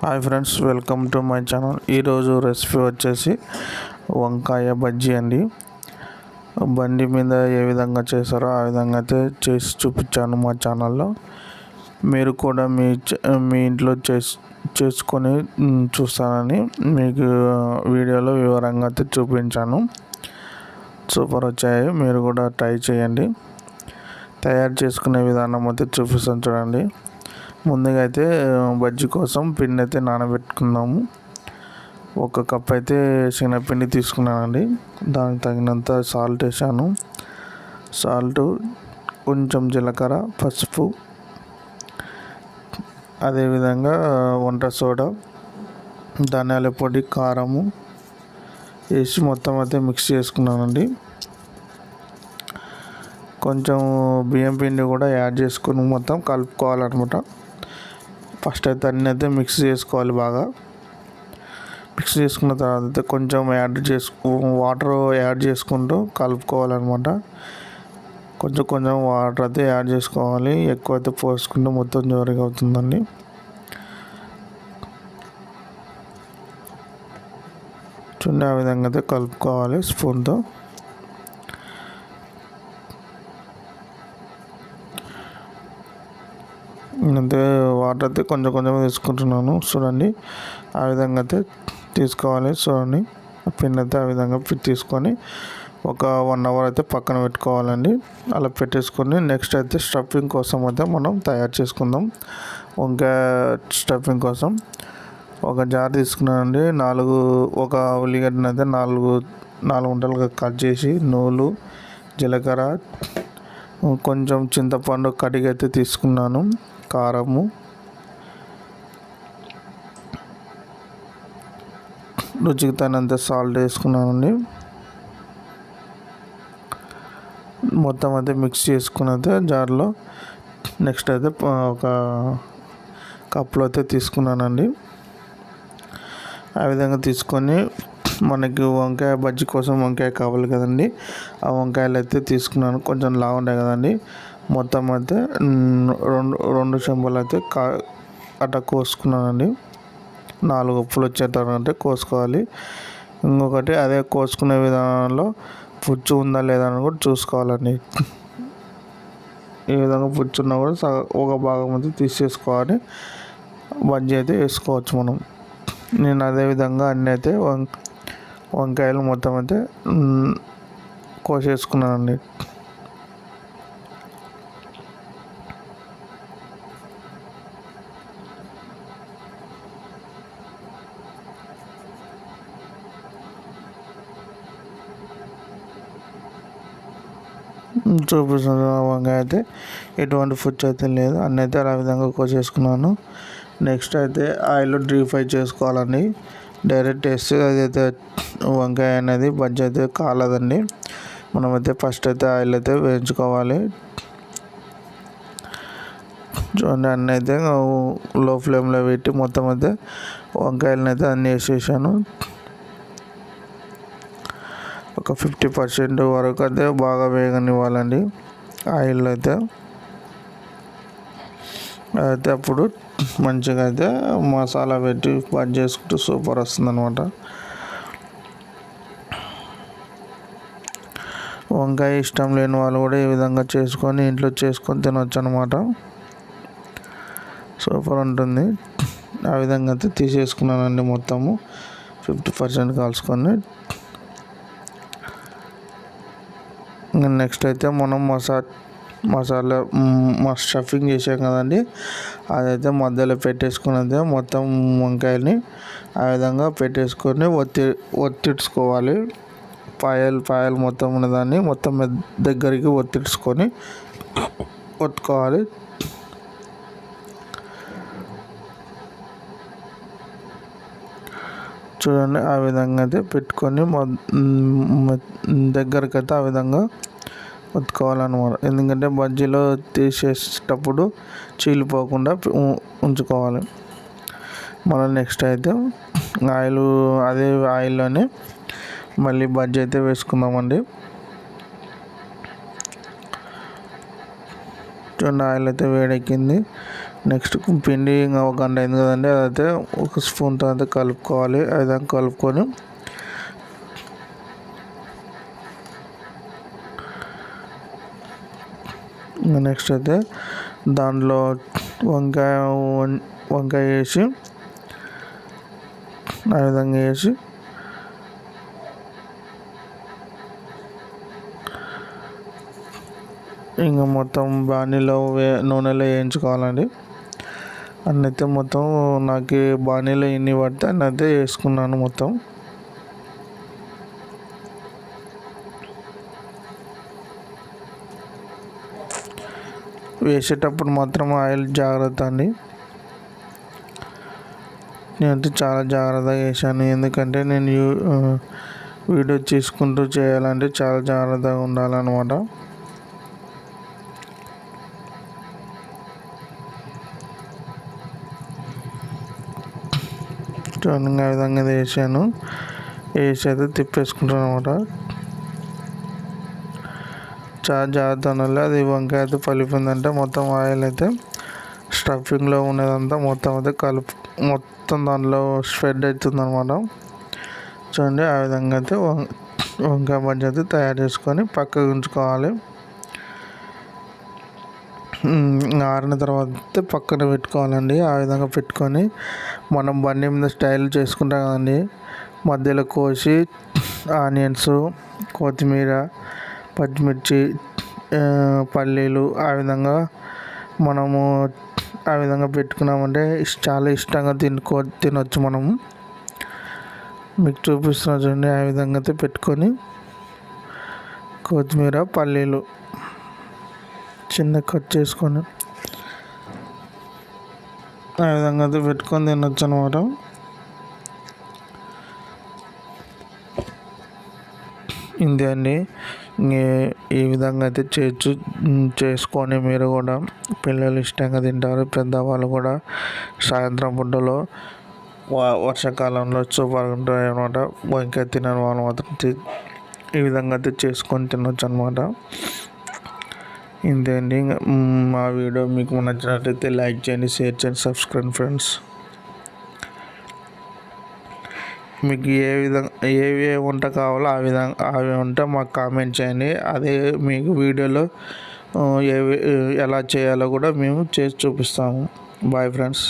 Hi friends, welcome to my channel. ఈరోజు recipe వచ్చేసి వంకాయ బజ్జీ అండి. బండి మీద ఏ విధంగా చేస్తారో ఆ విధంగా అయితే చేసి చూపించాను మా ఛానల్లో. మీరు కూడా మీ ఇంట్లో చేసుకొని చూస్తానని మీకు వీడియోలో వివరంగా అయితే చూపించాను. సూపర్ వచ్చాయి, మీరు కూడా ట్రై చేయండి. తయారు చేసుకునే విధానం అయితే చూపిస్తాను చూడండి. ముందుగా అయితే బజ్జీ కోసం పిండి అయితే నానబెట్టుకున్నాము. 1 కప్ అయితే శనగపిండి తీసుకున్నానండి. దానికి తగినంత సాల్ట్ వేసాను. కొంచెం జీలకర్ర, పసుపు, అదేవిధంగా వంట సోడా, ధనియాల పొడి, కారము వేసి మొత్తం అయితే మిక్స్ చేసుకున్నానండి. కొంచెం బియ్యం పిండి కూడా యాడ్ చేసుకుని మొత్తం కలుపుకోవాలన్నమాట. ఫస్ట్ అయితే అన్నీ అయితే మిక్స్ చేసుకోవాలి. బాగా మిక్స్ చేసుకున్న తర్వాత అయితే కొంచెం వాటర్ యాడ్ చేసుకుంటూ కలుపుకోవాలన్నమాట. కొంచెం వాటర్ అయితే యాడ్ చేసుకోవాలి. ఎక్కువ అయితే పోసుకుంటే మొత్తం జోరుగా అవుతుందండి. చూడండి, ఆ విధంగా అయితే కలుపుకోవాలి స్పూన్తో. అంతే, వాటర్ అయితే కొంచెం తీసుకుంటున్నాను. చూడండి, ఆ విధంగా అయితే తీసుకోవాలి. చూడండి, పిండి అయితే ఆ విధంగా తీసుకొని ఒక 1 అవర్ అయితే పక్కన పెట్టుకోవాలండి. అలా పెట్టేసుకొని నెక్స్ట్ అయితే స్టఫింగ్ కోసం అయితే మనం తయారు చేసుకుందాం. వంకాయ స్టఫింగ్ కోసం ఒక జార్ తీసుకున్నానండి. ఒక ఉల్లిగడ్డను అయితే నాలుగు గుంటలుగా కట్ చేసి నూలు, జీలకర్ర, కొంచెం చింతపండు కడిగి అయితే తీసుకున్నాను. కారము, రుచికి తగినంత సాల్ట్ వేసుకున్నానండి. మొత్తం అయితే మిక్స్ చేసుకుని అయితే జార్లో నెక్స్ట్ అయితే ఒక కప్లో అయితే తీసుకున్నానండి. ఆ విధంగా తీసుకొని మనకి వంకాయ బజ్జీ కోసం వంకాయ కావాలి కదండి. ఆ వంకాయలు అయితే తీసుకున్నాను. కొంచెం లావు ఉంటాయి కదండి. మొత్తం అయితే రెండు చెంబులు అయితే అట్లా కోసుకున్నానండి. 4 ఉప్పులు వచ్చేటట్టు కోసుకోవాలి. ఇంకొకటి, అదే కోసుకునే విధానంలో పుచ్చు ఉందా లేదా అని కూడా చూసుకోవాలండి. ఈ విధంగా పుచ్చున్నా కూడా ఒక భాగం అయితే తీసేసుకోవాలి. బజ్జీ అయితే వేసుకోవచ్చు మనం. నేను అదేవిధంగా అన్నీ అయితే వంకాయలు మొత్తం అయితే కోసేసుకున్నానండి. చూపిస్తున్న వంకాయ అయితే ఎటువంటి పుచ్చు అయితే లేదు. అన్నీ అయితే ఆ విధంగా కోసేసుకున్నాను. నెక్స్ట్ అయితే ఆయిల్లో డీప్ ఫ్రై చేసుకోవాలండి. డైరెక్ట్ వేస్తే అదైతే వంకాయ అనేది బజ్జీ అయితే కాలదండి. మనమైతే ఫస్ట్ అయితే ఆయిల్ అయితే వేయించుకోవాలి. చూడండి, అన్నీ అయితే లో ఫ్లేమ్లో పెట్టి మొత్తం అయితే వంకాయలను అయితే అన్నీ వేసేసాను. ఒక 50% వరకు అయితే బాగా వేగనివ్వాలండి ఆయిల్ అయితే. అప్పుడు మంచిగా అయితే మసాలా పెట్టి బజ్జీ చేసుకుంటూ సూపర్ వస్తుంది అనమాట. వంకాయ ఇష్టం లేని వాళ్ళు కూడా ఈ విధంగా ఇంట్లో చేసుకొని తినొచ్చు అనమాట. సూపర్ ఉంటుంది. ఆ విధంగా అయితే తీసేసుకున్నానండి. మొత్తము 50% కాల్చుకొని నెక్స్ట్ అయితే మనం మసాలా స్టఫింగ్ చేసాం కదండి, అదైతే మధ్యలో పెట్టేసుకున్నది మొత్తం వంకాయని ఆ విధంగా పెట్టేసుకొని ఒత్తిడ్చుకోవాలి. పాయలు మొత్తం ఉన్నదాన్ని మొత్తం దగ్గరికి ఒత్తిడ్చుకొని ఒత్తుకోవాలి. చూడండి, ఆ విధంగా అయితే పెట్టుకొని దగ్గరికి అయితే ఆ విధంగా ఒత్తుకోవాలన్నమాట. ఎందుకంటే బజ్జీలో తీసేటప్పుడు చీలిపోకుండా ఉంచుకోవాలి. మళ్ళీ నెక్స్ట్ అయితే అదే ఆయిల్లోనే మళ్ళీ బజ్జీ అయితే వేసుకుందామండి. చూడండి, ఆయిల్ అయితే వేడెక్కింది. నెక్స్ట్ పిండి ఇంకా ఒక గంట అయింది కదండి, అదైతే ఒక స్పూన్తో అయితే కలుపుకోవాలి. ఆ విధంగా కలుపుకొని ఇంకా నెక్స్ట్ అయితే దాంట్లో వంకాయ వేసి ఆ విధంగా వేసి ఇంకా మొత్తం బాణీలో నూనెలో వేయించుకోవాలండి. అన్నైతే మొత్తం నాకు బాణీలో ఎన్ని పడితే అన్నైతే వేసుకున్నాను. మొత్తం వేసేటప్పుడు మాత్రం ఆయిల్ జాగ్రత్త అండి. నేనైతే చాలా జాగ్రత్తగా వేసాను, ఎందుకంటే నేను వీడియో చేసుకుంటూ చేయాలంటే చాలా జాగ్రత్తగా ఉండాలన్నమాట. ఆ విధంగా వేసాను. వేసి అయితే తిప్పేసుకుంటాను అనమాట. చాలా జాగ్రత్త ఉండాలి. అది వంకాయ అయితే పలిపోయిందంటే మొత్తం ఆయిల్ అయితే స్టఫింగ్లో ఉన్నదంతా మొత్తం అయితే మొత్తం దాంట్లో స్ప్రెడ్ అవుతుంది అనమాట. చూడండి, ఆ విధంగా అయితే వంకాయ బజ్జీ అయితే తయారు చేసుకొని పక్కకు ఉంచుకోవాలి. ఆరిన తర్వాత పక్కన పెట్టుకోవాలండి. ఆ విధంగా పెట్టుకొని మనం బండి మీద స్టైల్ చేసుకుంటాం కదండి, మధ్యలో కోసి ఆనియన్స్, కొత్తిమీర, పచ్చిమిర్చి, పల్లీలు ఆ విధంగా మనము ఆ విధంగా పెట్టుకున్నామంటే చాలా ఇష్టంగా తినొచ్చు మనము. మీకు చూపిస్తున్నా చూడండి, ఆ విధంగా అయితే పెట్టుకొని కొత్తిమీర, పల్లీలు చిన్న కట్ చేసుకొని ఆ విధంగా అయితే పెట్టుకొని తినొచ్చు అనమాట. ఇంతే అండి. ఈ విధంగా అయితే చేసుకొని మీరు కూడా పిల్లలు ఇష్టంగా తింటారు. పెద్దవాళ్ళు కూడా సాయంత్రం పూటలో వర్షాకాలంలో సూపర్గా ఉంటాయి అనమాట. వంకాయ తినని వాళ్ళు మాత్రం ఈ విధంగా అయితే చేసుకొని తినొచ్చు అనమాట. ఇంతే అండి. మా వీడియో మీకు నచ్చినట్లయితే లైక్ చేయండి, షేర్ చేయండి, సబ్స్క్రైబ్ ఫ్రెండ్స్. మీకు ఏ వంట కావాలో ఆ వంట మాకు కామెంట్ చేయండి. అదే మీకు వీడియోలో ఎలా చేయాలో కూడా మేము చేసి చూపిస్తాము. Bye friends.